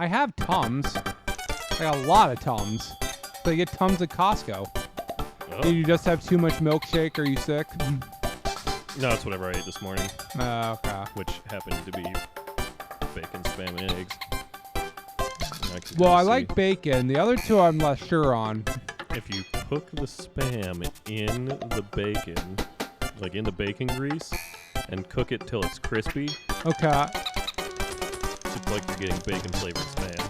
I have Tums. Like a lot of Tums. So you get Tums at Costco. Oh. Did you just have too much milkshake? Are you sick? No, it's whatever I ate this morning, Okay. which happened to be bacon, spam, and eggs. Well, I like bacon. The other two I'm less sure on. If you cook the spam in the bacon, like in the bacon grease, and cook it till it's crispy, Okay. it's like you're getting bacon flavored spam.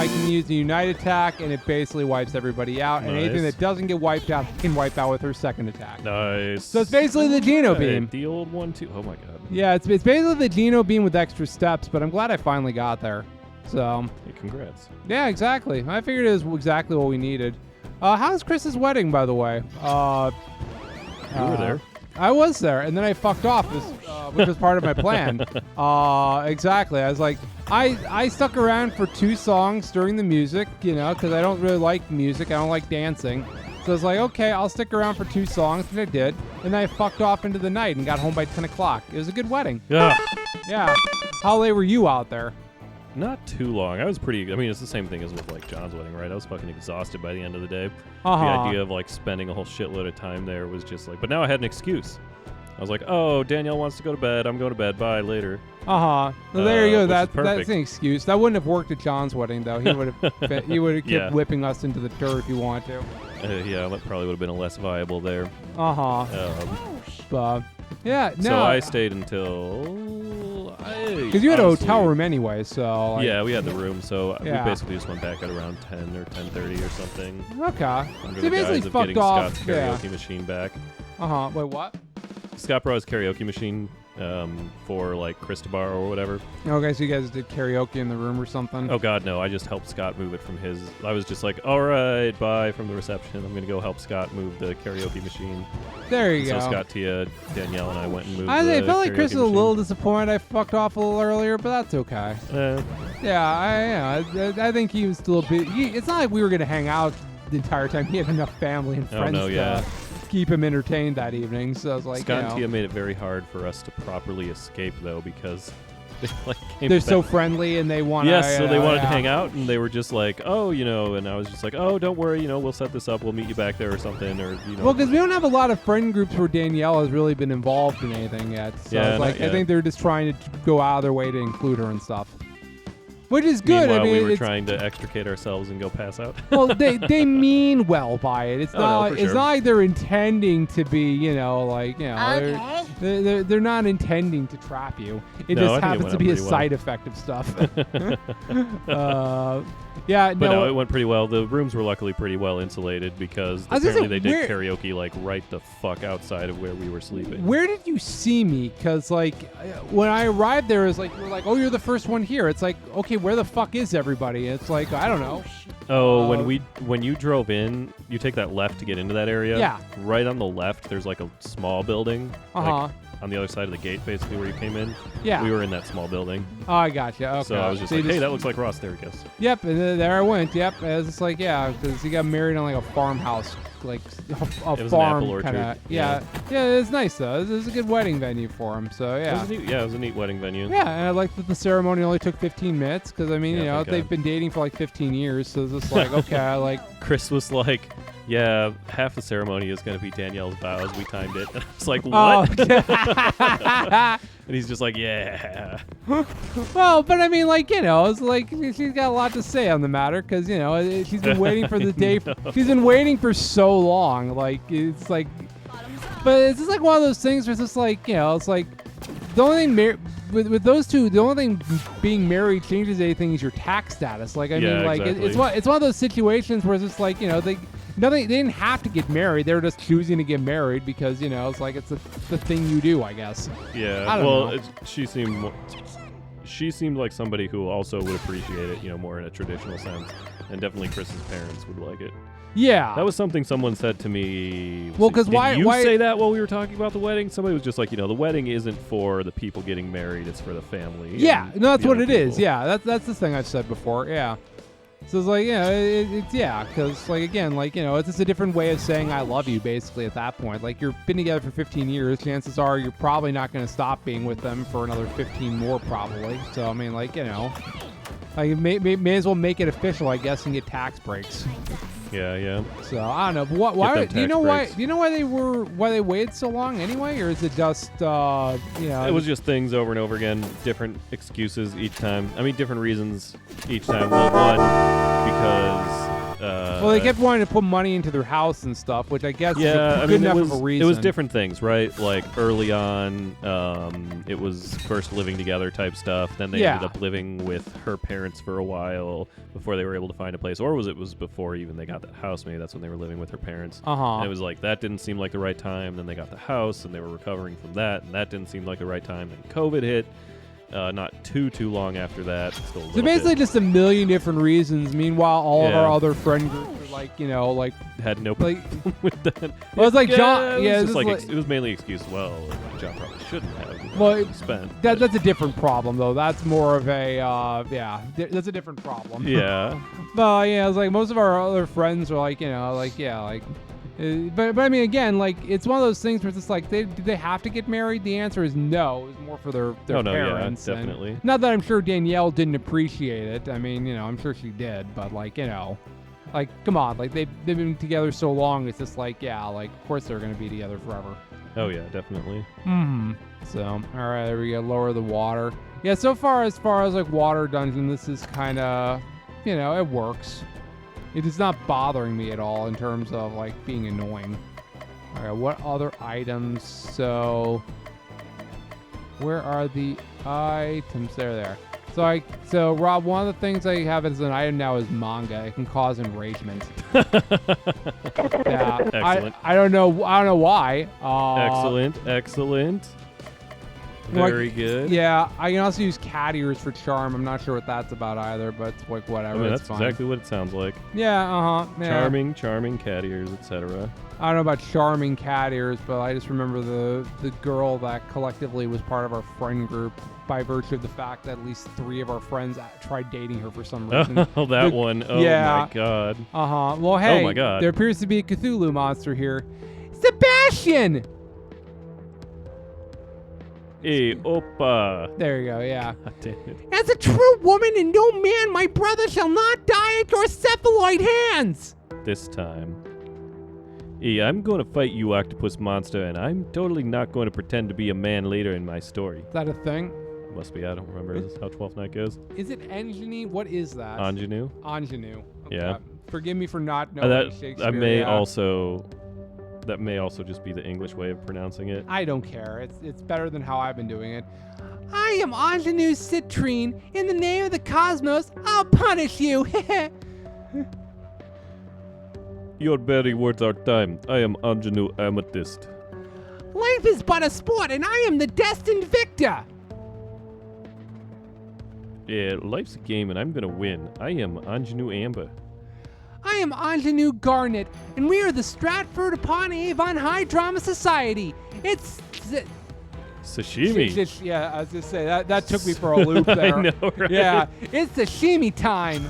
I can use the Unite attack, and it basically wipes everybody out. And anything Nice. that doesn't get wiped out can wipe out with her second attack. Nice. So it's basically the Geno Hey, beam. The old one too. Oh my god. Yeah, it's basically the Geno beam with extra steps, but I'm glad I finally got there. So, Hey, congrats. yeah, exactly. I figured it was exactly what we needed. How's Chris's wedding, by the way? You were there. I was there, and then I fucked off, which was part of my plan. Exactly. I was like, I stuck around for 2 songs during the music, because I don't really like music. I don't like dancing. So I was like, okay, I'll stick around for 2 songs, and I did. And then I fucked off into the night and got home by 10 o'clock. It was a good wedding. Yeah. Yeah. How late were you out there? Not too long. I was pretty. I mean, it's the same thing as with like John's wedding, right? I was fucking exhausted by the end of the day. The idea of like spending a whole shitload of time there was just like. But now I had an excuse. I was like, oh, Danielle wants to go to bed. I'm going to bed. Bye later. Well, there you go. Which is That's perfect. an excuse. That wouldn't have worked at John's wedding, though. He would have kept Yeah. whipping us into the dirt if he wanted to. Yeah, that probably would have been less viable there. But yeah, no. So I stayed until. Because you had a honestly- hotel room anyway, so. Like, Yeah, we had the room, so Yeah. we basically just went back at around 10 or 10:30 or something. Okay. Under So the you basically guise of fucked getting off. Scott's Yeah. karaoke machine back. Wait, what? Scott brought his karaoke machine for like Chris to borrow or whatever. Okay, so you guys did karaoke in the room or something? Oh God, no! I just helped Scott move it from his. I was just like, all right, bye from the reception. I'm gonna go help Scott move the karaoke machine. There you So go. Scott, Tia, Danielle, and I went and moved. I the felt like karaoke Chris was a machine. little disappointed I fucked off a little earlier, but that's okay. Yeah, I think he was a little bit. It's not like we were gonna hang out the entire time. He had enough family and friends no, yeah. to keep him entertained that evening. So I was like, Scott and Tia made it very hard for us to properly escape though, because they like came they're back. so friendly and they want. Yes, so they wanted to hang out, and they were just like, oh, and I was just like, oh, don't worry, we'll set this up, we'll meet you back there or something, or Well, because we don't have a lot of friend groups where Danielle has really been involved in anything yet. So Yeah, I was like, not yet. I think they're just trying to go out of their way to include her and stuff, which is good. Meanwhile, I mean, we were it's, trying to extricate ourselves and go pass out. well, they mean well by it. It's Oh, not no, like, for it's sure. not like they're intending to be, Okay. they're not intending to trap you. It No, I just think it happens went to out be a pretty well. side effect of stuff. Yeah, But no, it went pretty well. The rooms were luckily pretty well insulated because I was gonna apparently say, they did karaoke like right the fuck outside of where we were sleeping. Where did you see me? Because, like, when I arrived there, it was like, you were like, oh, you're the first one here. It's like, okay, where the fuck is everybody? It's like, I don't know. Oh, when you drove in, you take that left to get into that area. Yeah. Right on the left, there's like a small building. Uh-huh. Like, on the other side of the gate, basically where you came in. Yeah. We were in that small building. Oh, I got you. Okay. So I was just So you like, hey, that looks like Ross. There he goes. Yep, and then there I went. Yep, I was just like, yeah, because he got married on like a farmhouse, like a It was an farm apple orchard. kind of. Yeah, it's nice though. It was a good wedding venue for him. So It yeah. was it was a neat wedding venue. Yeah, and I like that the ceremony only took 15 minutes because I mean, Yeah, thank they've God. been dating for like 15 years, so it's just like, okay, I like. Chris was like, yeah, half the ceremony is going to be Danielle's vows. We timed it. And I was like, Oh, what? And he's just like, yeah. well, but I mean, like, it's like she's got a lot to say on the matter because, she's been waiting for the day. She's been waiting for so long. Like, it's like, but it's just like one of those things where it's just like, it's like the only thing with those two, the only thing being married changes anything is your tax status. Like, I mean, like, exactly. it's one of those situations where it's just like, they didn't have to get married. They were just choosing to get married because, it's like it's the thing you do, I guess. Yeah. I don't well, know. she seemed like somebody who also would appreciate it, more in a traditional sense. And definitely Chris's parents would like it. Yeah. That was something someone said to me. Well, 'cause Did why- you why- say that while we were talking about the wedding? Somebody was just like, the wedding isn't for the people getting married; it's for the family. Yeah, and no, that's the what other it is. people. Yeah, that's the thing I've said before. Yeah. So it's like, it's yeah, because like again, like it's just a different way of saying I love you, basically. At that point, like you've been together for 15 years, chances are you're probably not going to stop being with them for another 15 more, probably. So I mean, like like may as well make it official, I guess, and get tax breaks. Yeah. So I don't know. But why? Do you know why? Do you know why they waited so long anyway, or is it just It was just things over and over again, different excuses each time. I mean, different reasons each time. Well, one because. Well, they kept wanting to put money into their house and stuff, which I guess is good enough of a reason. It was different things, right? Like early on, it was first living together type stuff. Then they ended up living with her parents for a while before they were able to find a place. Or it was before even they got that house. Maybe that's when they were living with her parents. And it was like, that didn't seem like the right time. Then they got the house, and they were recovering from that, and that didn't seem like the right time. Then COVID hit. Not too long after that. So basically just a million different reasons. Meanwhile, all of our other friend groups were like, had no problem with that. Well, it's like John. It was it was mainly excuse. Well, John probably shouldn't have. Well, spent. That's a different problem though. That's more of a that's a different problem. Yeah. But it's like most of our other friends are like But I mean, again, like it's one of those things where it's just like, did they have to get married? The answer is no. It was more for their parents. Yeah, definitely. And not that I'm sure Danielle didn't appreciate it. I mean, I'm sure she did. But like, like come on, like they've been together so long. It's just like, like of course they're gonna be together forever. Oh yeah, definitely. So all right, there we go. Lower the water. Yeah. So far as like water dungeon, this is kind of, it works. It is not bothering me at all in terms of like being annoying. All right, what other items? So where are the items? There. So Rob, one of the things I have as an item now is manga. It can cause enragement. Yeah. Excellent. I don't know why. Excellent. Very good. Yeah, I can also use cat ears for charm. I'm not sure what that's about either, but it's like whatever. I mean, it's that's fine. exactly what it sounds like. Yeah, yeah. Charming cat ears, etc. I don't know about charming cat ears, but I just remember the girl that collectively was part of our friend group by virtue of the fact that at least 3 of our friends tried dating her for some reason. Oh, that one. Oh, my God. Well, hey. Oh, my God. There appears to be a Cthulhu monster here. Sebastian! Hey, Opa. There you go, yeah. God damn it. As a true woman and no man, my brother shall not die at your cephaloid hands! This time. Hey, I'm going to fight you, octopus monster, and I'm totally not going to pretend to be a man later in my story. Is that a thing? Must be. I don't remember this, how 12th Night goes. Is it Angeny? What is that? Ingenue. Okay. Yeah. Forgive me for not knowing Shakespeare. That may also just be the English way of pronouncing it. I don't care. It's better than how I've been doing it. I am Ingenue Citrine. In the name of the cosmos, I'll punish you. You're very worth our time. I am Ingenue Amethyst. Life is but a sport, and I am the destined victor. Yeah, life's a game, and I'm gonna win. I am Ingenue Amber. I am Ingenue Garnet, and we are the Stratford-upon-Avon High Drama Society. It's... Sashimi. Yeah, I was going to say, that took me for a loop there. I know, right? Yeah, it's sashimi time.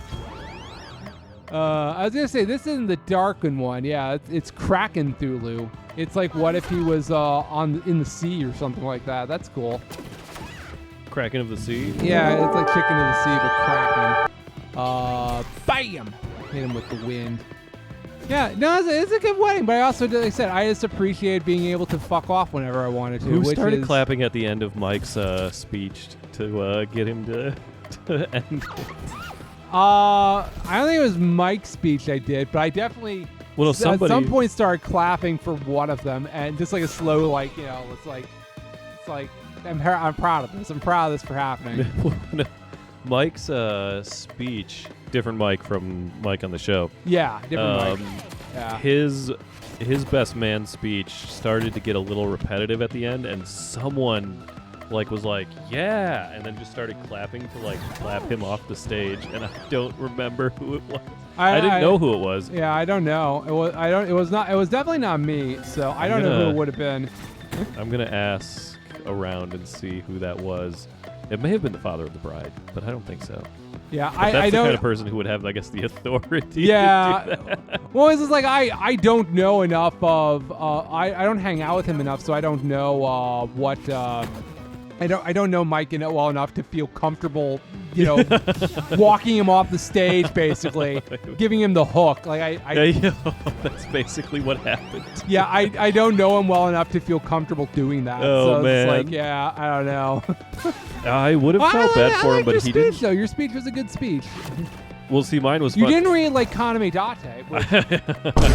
I was going to say, this isn't the darkened one. Yeah, it's Kraken Thulu. It's like, what if he was in the sea or something like that? That's cool. Kraken of the Sea? Yeah, it's like Chicken of the Sea, but Kraken. Bam! Hit him with the wind. Yeah, no, it's a good wedding, but I also, like I said, I just appreciate being able to fuck off whenever I wanted to. Who started clapping at the end of Mike's speech to get him to end it? I don't think it was Mike's speech I did, but I definitely at some point started clapping for one of them, and just like a slow, like, it's like I'm proud of this. I'm proud of this for happening. Mike's speech, different Mike from Mike on the show. Yeah, different Mike. Yeah. His best man speech started to get a little repetitive at the end, and someone was like, yeah, and then just started clapping to clap him off the stage, and I don't remember who it was. I didn't know who it was. Yeah, I don't know. It was definitely not me, so I don't know who it would have been. I'm gonna ask around and see who that was. It may have been the father of the bride, but I don't think so. Yeah, But that's I the don't. kind of person who would have, I guess, the authority. Yeah. To do that. Well, it's just like I don't know enough of. I don't hang out with him enough, so I don't know what. I don't know Mike well enough to feel comfortable, walking him off the stage, basically, giving him the hook. Like That's basically what happened. Yeah, I don't know him well enough to feel comfortable doing that. Oh, so man. It's like, yeah, I don't know. I would have felt bad for him, but he didn't. Though. Your speech was a good speech. Well, see, mine was You fun. didn't really like Kaname Date, which I big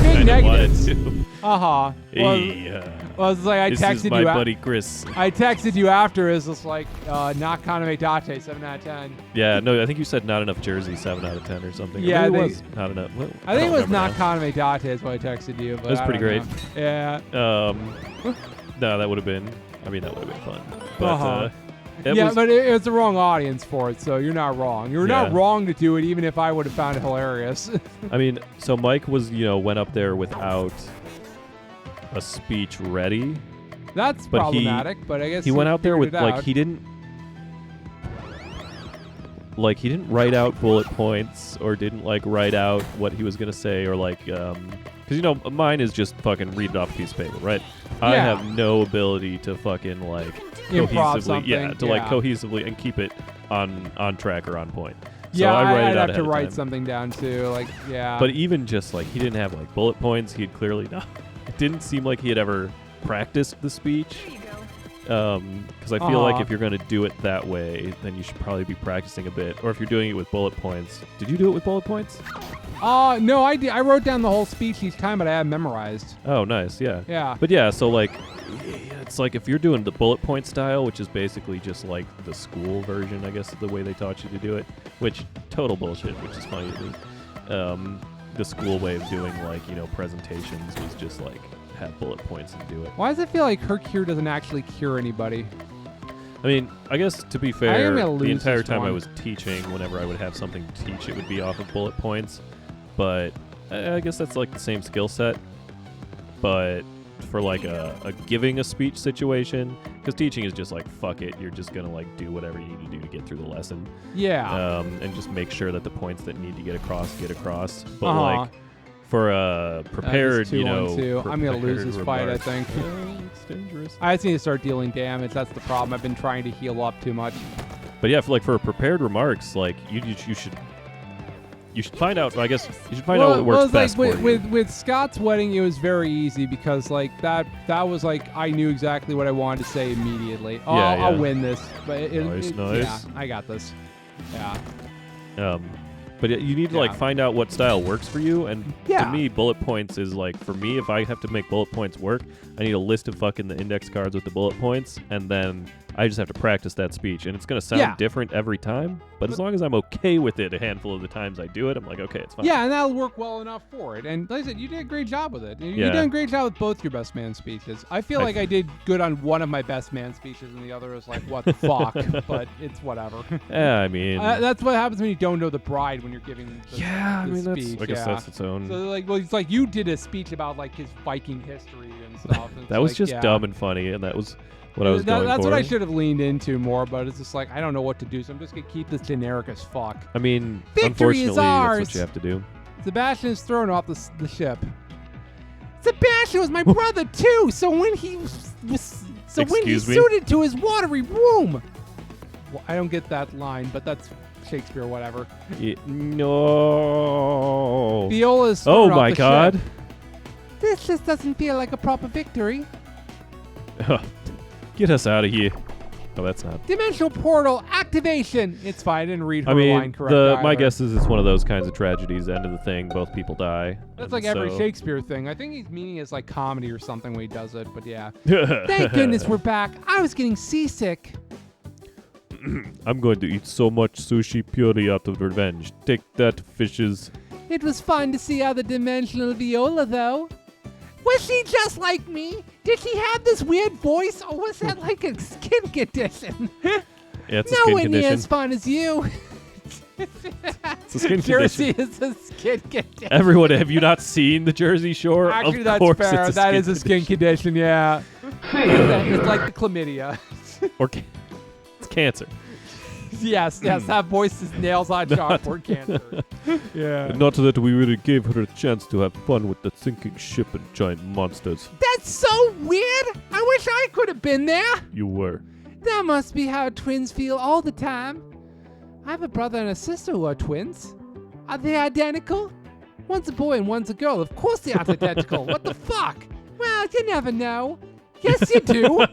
kinda negatives. wanted to. Well, it's like I This texted is my you. buddy Chris. I texted you after. It's just like not Kaname Date, 7 out of 10. Yeah, no, I think you said not enough jersey, 7 out of 10 or something. Yeah, Or I maybe it think- was not enough. Well, I think it don't was not remember Kaname Date is what I texted you. But That was I pretty don't great. know. Yeah. now. No, that would have been. I mean, that would have been fun. But But it was the wrong audience for it, so you're not wrong. You're not Yeah. wrong to do it, even if I would have found it hilarious. I mean, so Mike was, went up there without a speech ready. That's But problematic, but I guess He went out there with figured it out. he didn't write out bullet points or didn't write out what he was gonna say or because mine is just fucking read it off a piece of paper, right? I Yeah. have no ability to fucking Improv cohesively, something, to yeah. cohesively and keep it on track or on point. So Yeah, I write I'd it out have to ahead of write time. something down too. Yeah. But even just he didn't have bullet points. He had clearly not. It didn't seem like he had ever practiced the speech. Because I feel like if you're going to do it that way, then you should probably be practicing a bit. Or if you're doing it with bullet points. Did you do it with bullet points? No, I did. I wrote down the whole speech each time, but I had memorized. Oh, nice. Yeah. Yeah. But yeah, so it's if you're doing the bullet point style, which is basically just the school version, I guess, of the way they taught you to do it, which total bullshit, which is funny to me. The school way of doing presentations was just have bullet points and do it. Why does it feel like her cure doesn't actually cure anybody? I mean, I guess to be I fair, am gonna the lose entire this time I one. was teaching, whenever I would have something to teach, it would be off of bullet points. But I guess that's the same skill set. But for a giving a speech situation, because teaching is just fuck it, you're just gonna do whatever you need to do to get through the lesson. Yeah. And just make sure that the points that need to get across. But Uh-huh. for a prepared, Two on two. I'm gonna lose this fight, I remark- think. It's dangerous. I just need to start dealing damage. That's the problem. I've been trying to heal up too much. But yeah, for prepared remarks, you should find out. I guess you should find out what works it's best for you. with Scott's wedding, it was very easy because that was I knew exactly what I wanted to say immediately. Oh, Yeah, I'll yeah. win this. But Nice. yeah, I got this. Yeah. But you need to Yeah. find out what style works for you. And Yeah. to me, bullet points is for me, if I have to make bullet points work, I need a list of fucking the index cards with the bullet points, and then I just have to practice that speech. And it's gonna sound Yeah. different every time, but as long as I'm okay with it, a handful of the times I do it, I'm okay, it's fine. Yeah, and that'll work well enough for it. And like I said, you did a great job with it. You Yeah. did a great job with both your best man speeches. I feel like I did good on one of my best man speeches, and the other is what the fuck. But it's whatever. Yeah, I mean, That's what happens when you don't know the bride when you're giving the, yeah, I the mean speech. I guess yeah. that's its own. So it's you did a speech about his Viking history and stuff. And that it's was just yeah. dumb and funny, and that was what I was going That's for. what I should have leaned into more, but it's just I don't know what to do, so I'm just gonna keep this generic as fuck. I mean, Victory is unfortunately, that's ours. what you have to do. Sebastian is thrown off the ship. Sebastian was my brother too, so when he Excuse me? suited to his watery womb. Well, I don't get that line, but that's Shakespeare, whatever. No. Viola's Oh thrown off my the God. ship. This just doesn't feel like a proper victory. Get us out of here. Oh, that's not. Dimensional portal activation. It's fine. I didn't read her I mean, line correct. my either. guess is it's one of those kinds of tragedies. End of the thing. Both people die. That's and every so- Shakespeare thing. I think he's meaning is comedy or something when he does it, but yeah. Thank goodness we're back. I was getting seasick. I'm going to eat so much sushi purely out of revenge. Take that, fishes. It was fun to see other dimensional Viola, though. Was she just like me? Did she have this weird voice, or was that like a skin condition? Yeah, it's a Nowhere skin near condition. as fun as you. It's a skin Jersey condition. is a skin condition. Everyone, have you not seen the Jersey Shore? Actually, of that's course fair. It's That is a skin condition, yeah. It's like the chlamydia. Or it's cancer. Yes, that voice is nails on chalkboard cancer. Yeah. Not that we really gave her a chance to have fun with the sinking ship and giant monsters. That's so weird. I wish I could have been there. You were. That must be how twins feel all the time. I have a brother and a sister who are twins. Are they identical? One's a boy and one's a girl. Of course they aren't identical. What the fuck? Well, you never know. Yes, you do.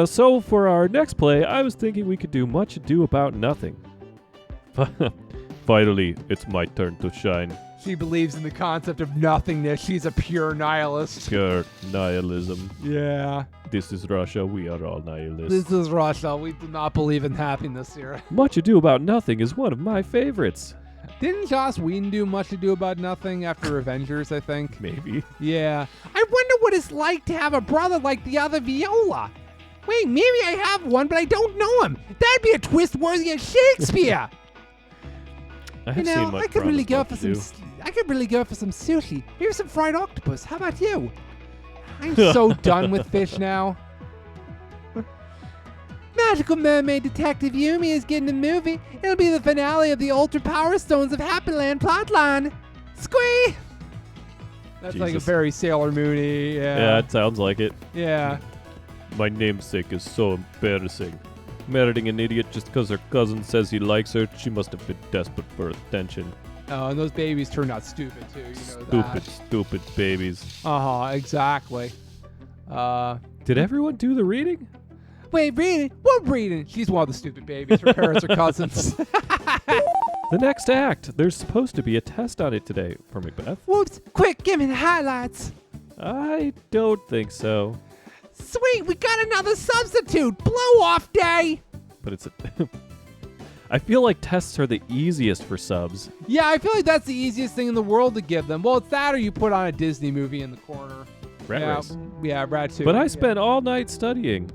So for our next play, I was thinking we could do Much Ado About Nothing. Finally, it's my turn to shine. She believes in the concept of nothingness. She's a pure nihilist. Pure nihilism. Yeah. This is Russia. We are all nihilists. This is Russia. We do not believe in happiness here. Much Ado About Nothing is one of my favorites. Didn't Joss Whedon do Much Ado About Nothing after Avengers, I think? Maybe. Yeah. I wonder what it's like to have a brother like the other Viola. Wait, maybe I have one, but I don't know him. That'd be a twist worthy of Shakespeare. I have seen my I could really go for Much some. I could really go for some sushi. Maybe some fried octopus. How about you? I'm so done with fish now. Magical Mermaid Detective Yumi is getting a movie. It'll be the finale of the Ultra Power Stones of Happyland plotline. Squee! That's like a Jesus. very Sailor Moon-y. Yeah, it sounds like it. Yeah. My namesake is so embarrassing. Marrying an idiot just because her cousin says he likes her, she must have been desperate for attention. Oh, and those babies turned out stupid too. You know Stupid babies. Exactly. Did everyone do the reading? Wait, reading? What reading? She's one of the stupid babies. Her parents are cousins. The next act. There's supposed to be a test on it today for Macbeth. Whoops! Quick, give me the highlights. I don't think so. Sweet, we got another substitute. Blow off day. But it's a... I feel like tests are the easiest for subs. Yeah, I feel like that's the easiest thing in the world to give them. Well, it's that or you put on a Disney movie in the corner. Rat Race. Yeah, Rat 2. But I spent all night studying.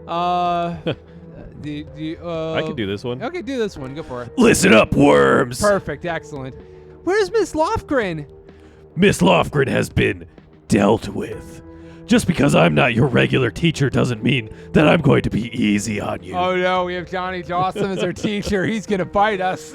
I I can do this one. Okay, do this one. Go for it. Listen up, worms! Perfect, excellent. Where's Miss Lofgren? Miss Lofgren has been dealt with. Just because I'm not your regular teacher doesn't mean that I'm going to be easy on you. Oh no, we have Johnny Dawson as our teacher. He's gonna bite us.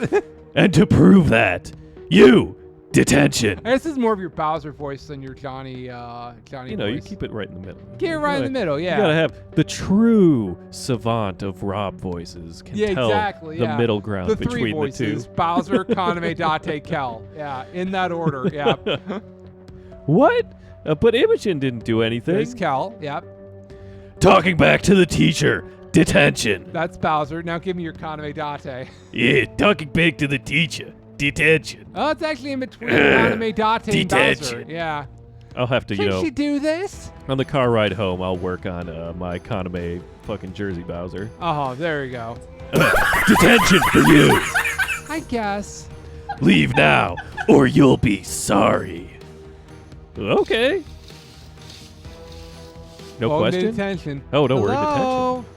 And to prove that, you, detention. I guess this is more of your Bowser voice than your Johnny You know, you voice. keep it right in the middle. Keep it right in the middle, yeah. You gotta have the true savant of Rob voices can tell exactly, the middle ground the three between voices, the two. Bowser, Kaname, Date, Kel. Yeah, in that order, yeah. What? But Imogen didn't do anything. There's Kel, yep. Talking back to the teacher. Detention. That's Bowser. Now give me your Kaname Date. Yeah, talking back to the teacher. Detention. Oh, it's actually in between Kaname Date and Bowser. Detention. Yeah. I'll have to, Can she do this? on the car ride home, I'll work on my Kaname fucking Jersey Bowser. Oh, there you go. Detention for you. I guess. Leave now, or you'll be sorry. Okay. No Welcome to question? detention. Oh, no, we're in Hello? detention.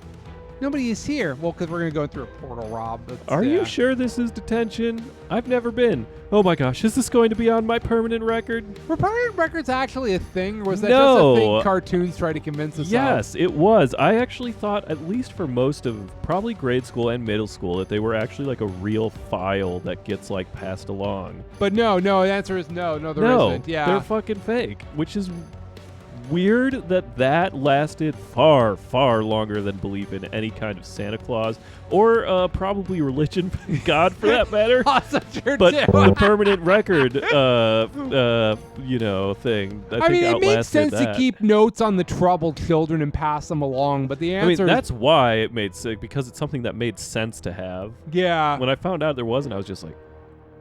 Nobody is here. Well, because we're going to go through a portal, Rob. Are you sure this is detention? I've never been. Oh my gosh, is this going to be on my permanent record? Were permanent records actually a thing, or was that No. just a thing cartoons try to convince us Yes, it was. I actually thought, at least for most of probably grade school and middle school, that they were actually like a real file that gets like passed along. of? But no, the answer is no. No, there not. Yeah. They're fucking fake, which is weird that lasted far, far longer than belief in any kind of Santa Claus or probably religion, God for that matter. Also true But too. the permanent record, thing, I think it makes outlasted sense to that. keep notes on the troubled children and pass them along, but the I mean, answer that's why it made sense, because it's something that made sense to have. yeah. When I found out there wasn't, I was just like,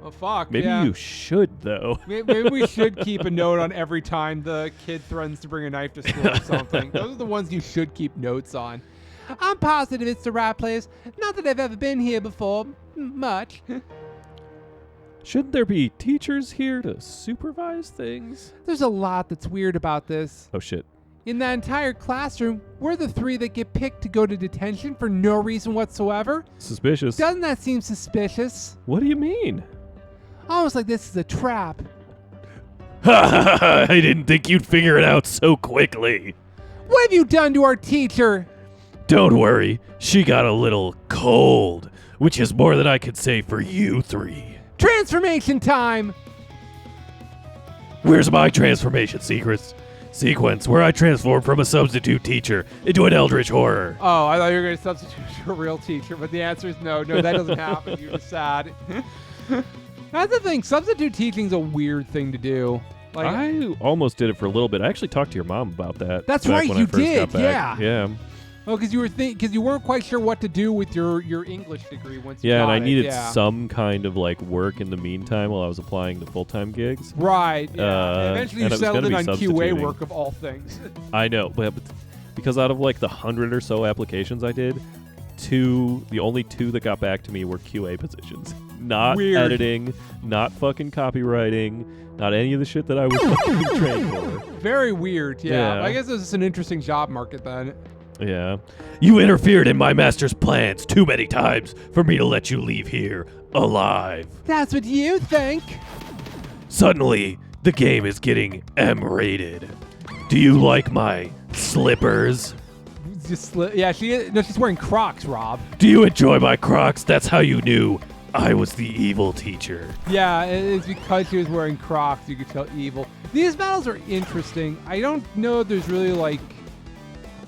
Oh, fuck. maybe yeah. you should, though. Maybe we should keep a note on every time the kid threatens to bring a knife to school or something. Those are the ones you should keep notes on. I'm positive it's the right place. Not that I've ever been here before. Much. Shouldn't there be teachers here to supervise things? There's a lot that's weird about this. Oh, shit. In that entire classroom, we're the three that get picked to go to detention for no reason whatsoever. Suspicious. Doesn't that seem suspicious? What do you mean? Almost like this is a trap. I didn't think you'd figure it out so quickly. What have you done to our teacher? Don't worry, she got a little cold, which is more than I could say for you three. Transformation time! Where's my transformation sequence where I transform from a substitute teacher into an eldritch horror? Oh, I thought you were going to substitute for a real teacher, but the answer is no. No, that doesn't happen. You're just sad. That's the thing. Substitute teaching's a weird thing to do. Like, I almost did it for a little bit. I actually talked to your mom about that. That's back right, when you I first did, got back. yeah. Yeah. Oh, because you weren't quite sure what to do with your English degree once you Yeah, got and I it. needed Yeah. some kind of like work in the meantime while I was applying to full-time gigs. Right. Yeah. Eventually, and you it was settled in gonna on be QA substituting. work of all things. I know, but because out of like the 100 or so applications I did, the only two that got back to me were QA positions. Not Weird. editing, not fucking copywriting, not any of the shit that I was fucking trained for. Very weird. Yeah. Yeah. I guess this is an interesting job market then. Yeah. You interfered in my master's plans too many times for me to let you leave here alive. That's what you think. Suddenly, the game is getting M-rated. Do you like my slippers? Yeah, she's wearing Crocs, Rob. Do you enjoy my Crocs? That's how you knew I was the evil teacher. Yeah, it's because she was wearing Crocs. You could tell evil. These battles are interesting. I don't know if there's really like...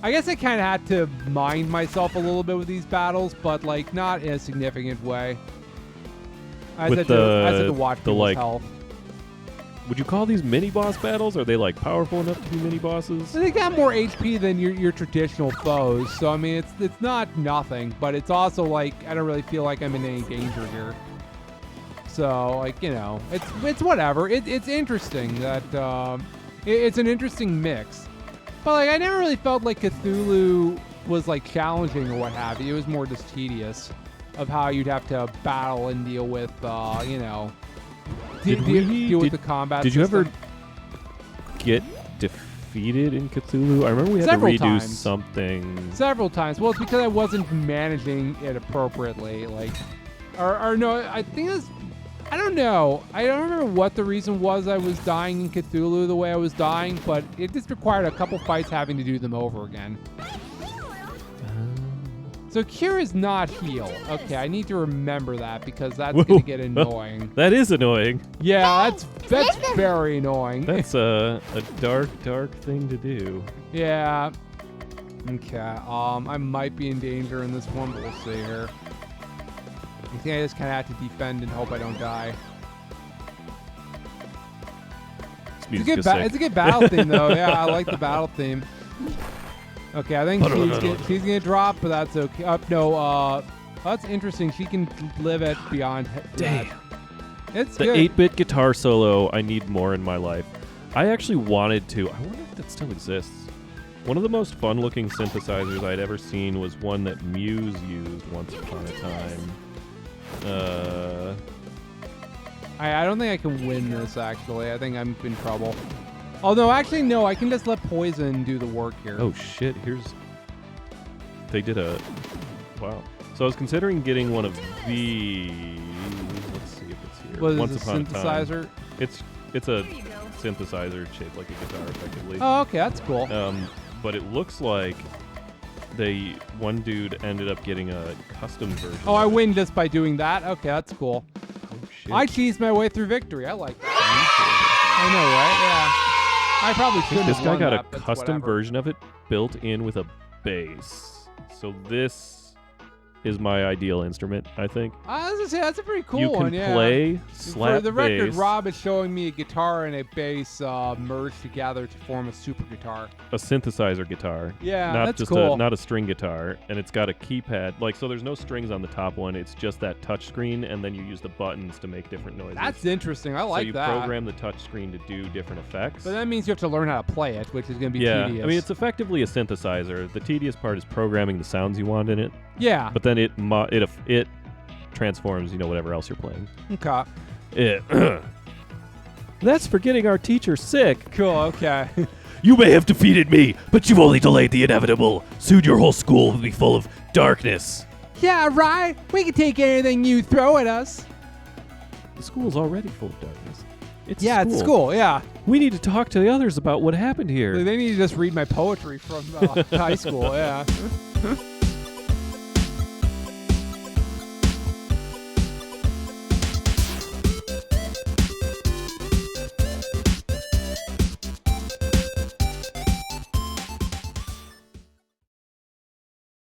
I guess I kind of had to mind myself a little bit with these battles, but like not in a significant way. I just had to watch people's like, health. Would you call these mini boss battles? Are they like powerful enough to be mini bosses? They got more HP than your traditional foes, so I mean it's not nothing, but it's also like I don't really feel like I'm in any danger here. So like it's whatever. It's interesting that it's an interesting mix, but like I never really felt like Cthulhu was like challenging or what have you. It was more just tedious of how you'd have to battle and deal with deal with the combat. Did you system. ever get defeated in Cthulhu? I remember we had Several to redo times. something. Several times. Well, it's because I wasn't managing it appropriately. Like, or no, I think it's. I don't know. I don't remember what the reason was I was dying in Cthulhu the way I was dying, but it just required a couple fights having to do them over again. So Kira's not heal. Okay, I need to remember that because that's Whoa. gonna get annoying. That is annoying. Yeah, that's very annoying. That's a dark thing to do. Yeah. Okay. I might be in danger in this one, but we'll see here. I think I just kind of have to defend and hope I don't die. This It's music is sick. a good battle theme, though. Yeah, I like the battle theme. Okay, I think she's gonna drop, but that's okay. No, that's interesting. She can live at beyond. Damn. It's The good. 8-bit guitar solo, I need more in my life. I actually wanted to. I wonder if that still exists. One of the most fun-looking synthesizers I'd ever seen was one that Muse used once upon a time. I don't think I can win this, actually. I think I'm in trouble. Oh, no, actually, no. I can just let Poison do the work here. Oh, shit. They did a... Wow. So I was considering getting one of these. Let's see if it's here. Was Once it a upon a time. synthesizer? It's a synthesizer shaped like a guitar, effectively. Oh, okay. That's cool. But it looks like one dude ended up getting a custom version. Oh, I of it. win just by doing that? Okay, that's cool. Oh, shit. I cheesed my way through victory. I like that. I know, right? Yeah. I probably I shouldn't think this have guy won got that, a but custom whatever. version of it built in with a bass. So this is my ideal instrument, I think. I was gonna say that's a pretty cool you can one. Yeah. play slap For the record, bass, Rob is showing me a guitar and a bass merged together to form a super guitar. a synthesizer guitar. Yeah, not that's just cool. not a string guitar, and it's got a keypad. Like, so there's no strings on the top one. It's just that touch screen, and then you use the buttons to make different noises. That's interesting. I like so you that. program the touch screen to do different effects. But that means you have to learn how to play it, which is going to be yeah, tedious. I mean, it's effectively a synthesizer. The tedious part is programming the sounds you want in it, yeah. but then it transforms, whatever else you're playing. Okay. That's for getting our teacher sick. Cool. Okay. You may have defeated me, but you've only delayed the inevitable. Soon your whole school will be full of darkness. Yeah, right. We can take anything you throw at us. The school's already full of darkness. It's It's school. Yeah. We need to talk to the others about what happened here. They need to just read my poetry from high school. Yeah.